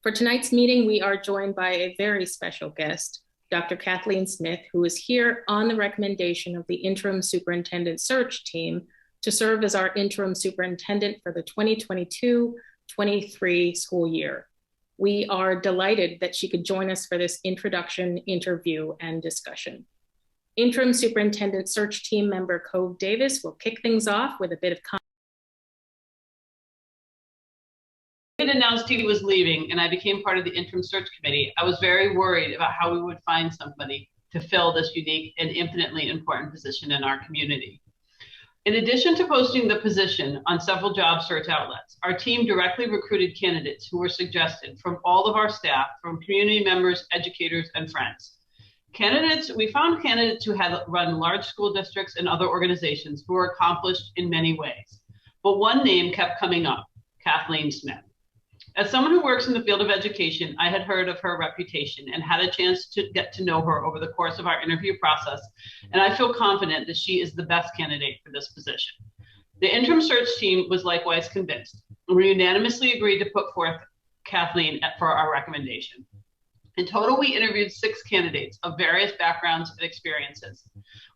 For tonight's meeting, we are joined by a very special guest, Dr. Kathleen Smith, who is here on the recommendation of the Interim Superintendent Search Team to serve as our Interim Superintendent for the 2022-23 school year. We are delighted that she could join us for this introduction, interview, and discussion. Interim Superintendent Search Team member Cove Davis will kick things off with a bit of announced he was leaving and I became part of the interim search committee, I was very worried about how we would find somebody to fill this unique and infinitely important position in our community. In addition to posting the position on several job search outlets, our team directly recruited candidates who were suggested from all of our staff, from community members, educators, and friends. We found candidates who had run large school districts and other organizations who were accomplished in many ways. But one name kept coming up, Kathleen Smith. As someone who works in the field of education, I had heard of her reputation and had a chance to get to know her over the course of our interview process, and I feel confident that she is the best candidate for this position. The interim search team was likewise convinced, and we unanimously agreed to put forth Kathleen for our recommendation. In total, we interviewed 6 candidates of various backgrounds and experiences.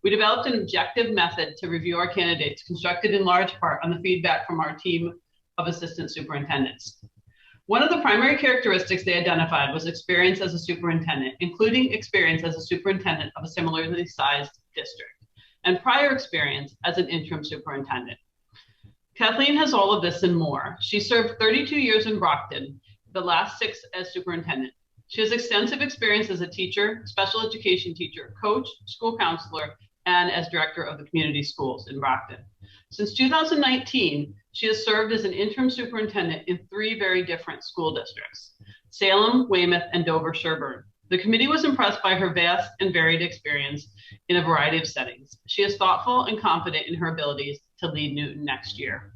We developed an objective method to review our candidates, constructed in large part on the feedback from our team of assistant superintendents. One of the primary characteristics they identified was experience as a superintendent, including experience as a superintendent of a similarly sized district, and prior experience as an interim superintendent. Kathleen has all of this and more. She served 32 years in Brockton, the last 6 as superintendent. She has extensive experience as a teacher, special education teacher, coach, school counselor, and as director of the community schools in Brockton. Since 2019, she has served as an interim superintendent in 3 very different school districts, Salem, Weymouth, and Dover-Sherborn. The committee was impressed by her vast and varied experience in a variety of settings. She is thoughtful and confident in her abilities to lead Newton next year.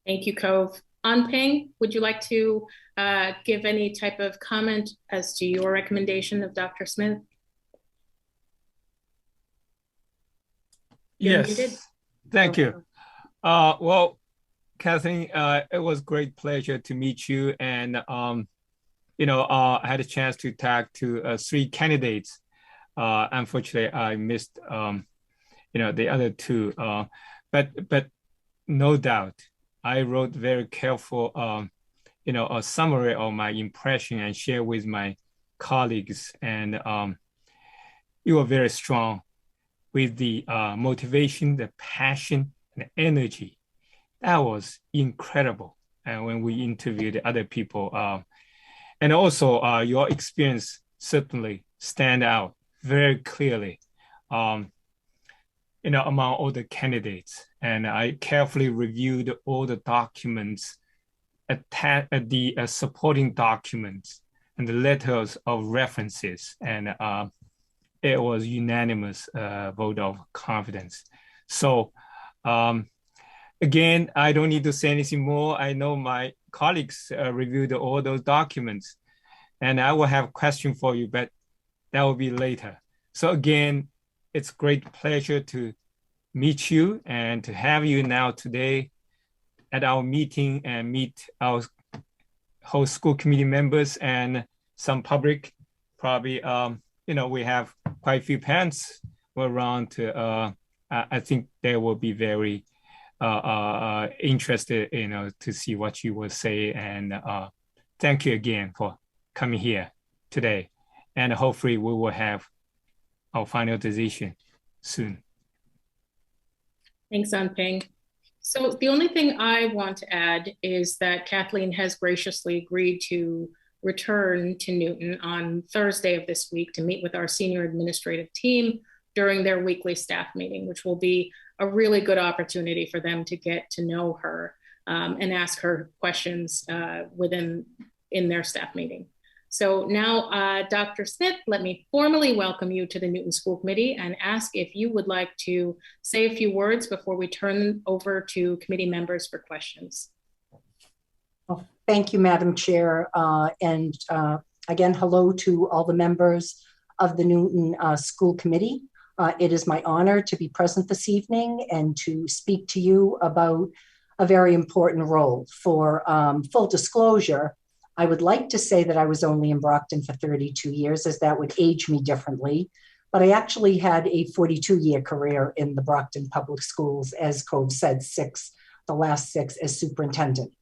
Thank you, Cove. Anping, would you like to give any type of comment as to your recommendation of Dr. Smith? Yes, thank you. Well, Kathleen, it was a great pleasure to meet you. And, I had a chance to talk to 3 candidates. Unfortunately, I missed, the other 2. But no doubt, I wrote very careful, a summary of my impression and share with my colleagues. And you were very strong with the motivation, the passion, and the energy. That was incredible. And when we interviewed other people, and also your experience certainly stand out very clearly, among all the candidates. And I carefully reviewed all the documents, the supporting documents, and the letters of references, and it was unanimous vote of confidence. So again, I don't need to say anything more. I know my colleagues reviewed all those documents, and I will have a question for you, but that will be later. So again, it's a great pleasure to meet you and to have you now today at our meeting and meet our whole school committee members and some public. Probably, we have quite a few parents around. I think they will be very interested, to see what you will say. And thank you again for coming here today. And hopefully we will have our final decision soon. Thanks, Anping. So the only thing I want to add is that Kathleen has graciously agreed to return to Newton on Thursday of this week to meet with our senior administrative team during their weekly staff meeting, which will be a really good opportunity for them to get to know her and ask her questions in their staff meeting. So now, Dr. Smith, let me formally welcome you to the Newton School Committee and ask if you would like to say a few words before we turn over to committee members for questions. Well, thank you, Madam Chair. And again, hello to all the members of the Newton School Committee. It is my honor to be present this evening and to speak to you about a very important role. For full disclosure, I would like to say that I was only in Brockton for 32 years, as that would age me differently. But I actually had a 42-year career in the Brockton Public Schools, as Cove said, the last 6 as superintendent.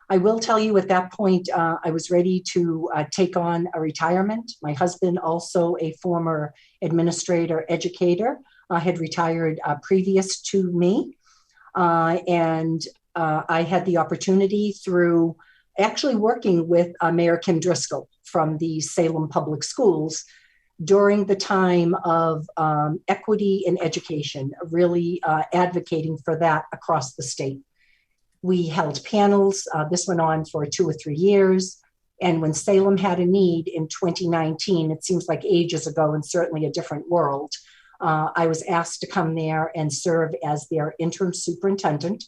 I will tell you at that point, I was ready to take on a retirement. My husband, also a former administrator, educator, had retired previous to me. And I had the opportunity through actually working with Mayor Kim Driscoll from the Salem Public Schools during the time of equity in education, really advocating for that across the state. We held panels. This went on for 2 or 3 years. And when Salem had a need in 2019, it seems like ages ago and certainly a different world, I was asked to come there and serve as their interim superintendent.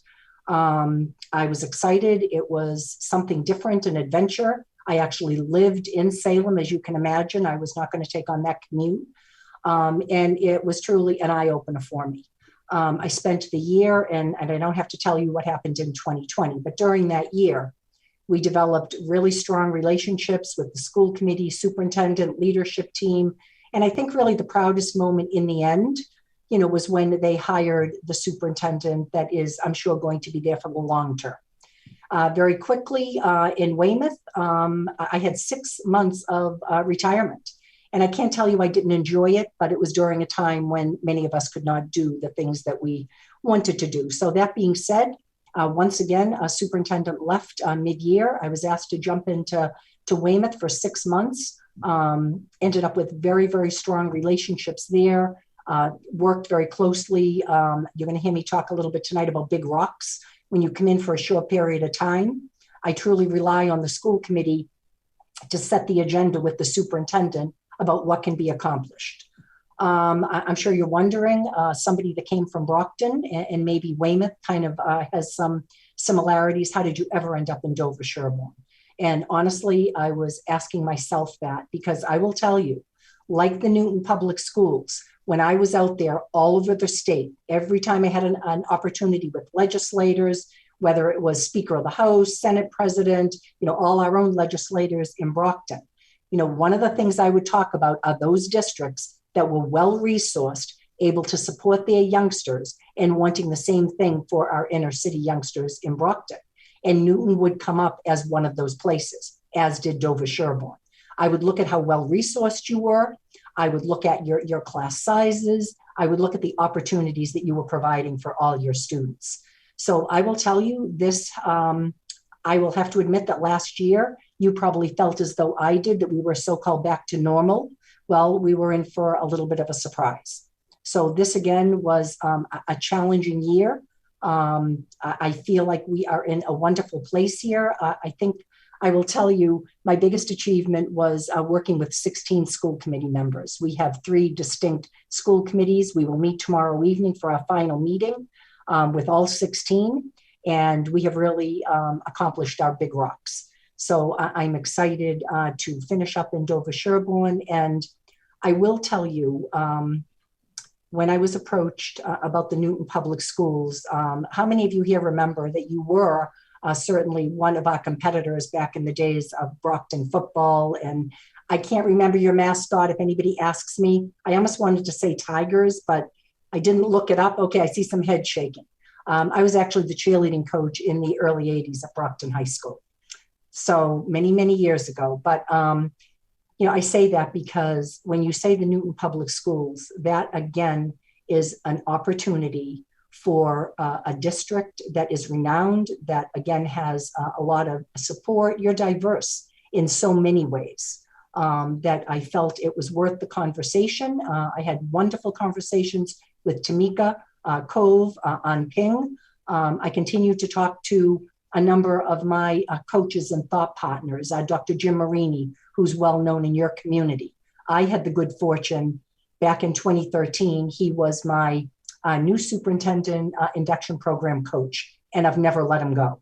I was excited. It was something different, an adventure. I actually lived in Salem, as you can imagine. I was not going to take on that commute. And it was truly an eye-opener for me. I spent the year, and I don't have to tell you what happened in 2020, but during that year, we developed really strong relationships with the school committee, superintendent, leadership team. And I think really the proudest moment in the end, was when they hired the superintendent that is, I'm sure, going to be there for the long term. Very quickly in Weymouth, I had 6 months of retirement. And I can't tell you I didn't enjoy it, but it was during a time when many of us could not do the things that we wanted to do. So that being said, once again, a superintendent left mid-year. I was asked to jump into Weymouth for 6 months. Ended up with very, very strong relationships there. Worked very closely. You're going to hear me talk a little bit tonight about big rocks. When you come in for a short period of time, I truly rely on the school committee to set the agenda with the superintendent about what can be accomplished. I'm sure you're wondering, somebody that came from Brockton and maybe Weymouth kind of has some similarities. How did you ever end up in Dover-Sherborn? And honestly, I was asking myself that because I will tell you, like the Newton Public Schools, when I was out there all over the state, every time I had an opportunity with legislators, whether it was Speaker of the House, Senate President, all our own legislators in Brockton, one of the things I would talk about are those districts that were well-resourced, able to support their youngsters and wanting the same thing for our inner city youngsters in Brockton. And Newton would come up as one of those places, as did Dover-Sherborn. I would look at how well-resourced you were. I would look at your class sizes. I would look at the opportunities that you were providing for all your students. So I will tell you this, I will have to admit that last year, you probably felt as though I did, that we were so-called back to normal. Well, we were in for a little bit of a surprise. So this again was a challenging year. I feel like we are in a wonderful place here. I think I will tell you my biggest achievement was working with 16 school committee members. We have 3 distinct school committees. We will meet tomorrow evening for our final meeting with all 16. And we have really accomplished our big rocks. So I'm excited to finish up in Dover-Sherborn. And I will tell you, when I was approached about the Newton Public Schools, how many of you here remember that you were certainly one of our competitors back in the days of Brockton football? And I can't remember your mascot. If anybody asks me, I almost wanted to say Tigers, but I didn't look it up. Okay, I see some head shaking. I was actually the cheerleading coach in the early 80s at Brockton High School. So many, many years ago. But, I say that because when you say the Newton Public Schools, that again is an opportunity for a district that is renowned, that again has a lot of support. You're diverse in so many ways that I felt it was worth the conversation. I had wonderful conversations with Tamika Cove on Ping. I continue to talk to a number of my coaches and thought partners, Dr. Jim Marini, who's well known in your community. I had the good fortune back in 2013, he was my new superintendent induction program coach, and I've never let him go.